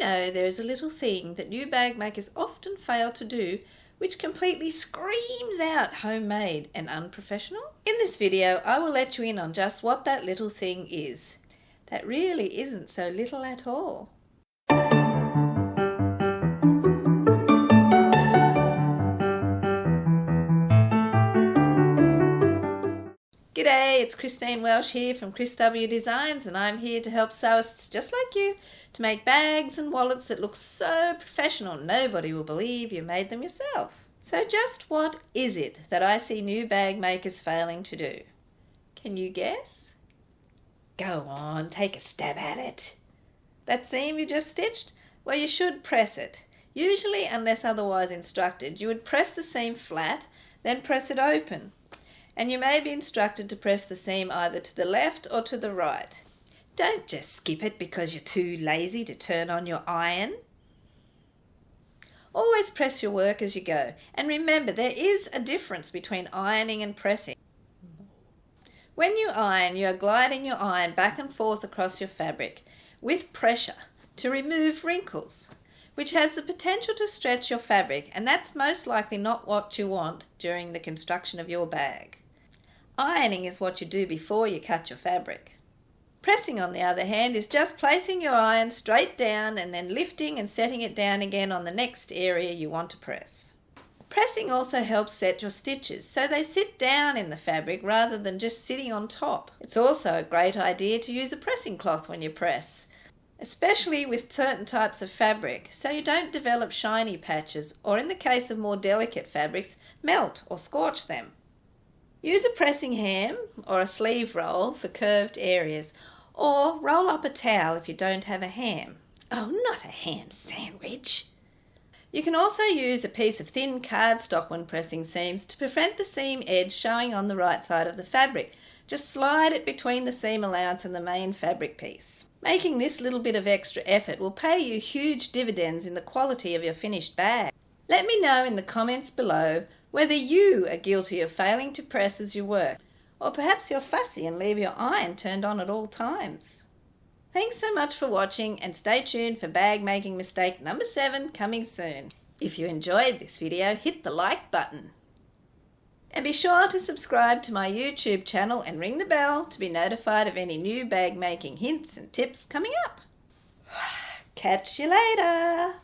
know there is a little thing that new bag makers often fail to do which completely screams out homemade and unprofessional? In this video, I will let you in on just what that little thing is. That really isn't so little at all. G'day, it's Christine Welsh here from ChrisW Designs, and I'm here to help sewists just like you to make bags and wallets that look so professional nobody will believe you made them yourself. So just what is it that I see new bag makers failing to do? Can you guess? Go on, take a stab at it. That seam you just stitched? Well, you should press it. Usually, unless otherwise instructed, you would press the seam flat, then press it open. And you may be instructed to press the seam either to the left or to the right. Don't just skip it because you're too lazy to turn on your iron. Always press your work as you go, and remember there is a difference between ironing and pressing. When you iron, you are gliding your iron back and forth across your fabric with pressure to remove wrinkles, which has the potential to stretch your fabric, and that's most likely not what you want during the construction of your bag. Ironing is what you do before you cut your fabric. Pressing, on the other hand, is just placing your iron straight down and then lifting and setting it down again on the next area you want to press. Pressing also helps set your stitches so they sit down in the fabric rather than just sitting on top. It's also a great idea to use a pressing cloth when you press, especially with certain types of fabric, so you don't develop shiny patches or, in the case of more delicate fabrics, melt or scorch them. Use a pressing ham or a sleeve roll for curved areas, or roll up a towel if you don't have a ham. Oh, not a ham sandwich! You can also use a piece of thin cardstock when pressing seams to prevent the seam edge showing on the right side of the fabric. Just slide it between the seam allowance and the main fabric piece. Making this little bit of extra effort will pay you huge dividends in the quality of your finished bag. Let me know in the comments below whether you are guilty of failing to press as you work, or perhaps you're fussy and leave your iron turned on at all times. Thanks so much for watching, and stay tuned for bag making mistake number 7 coming soon. If you enjoyed this video, hit the like button. And be sure to subscribe to my YouTube channel and ring the bell to be notified of any new bag making hints and tips coming up. Catch you later!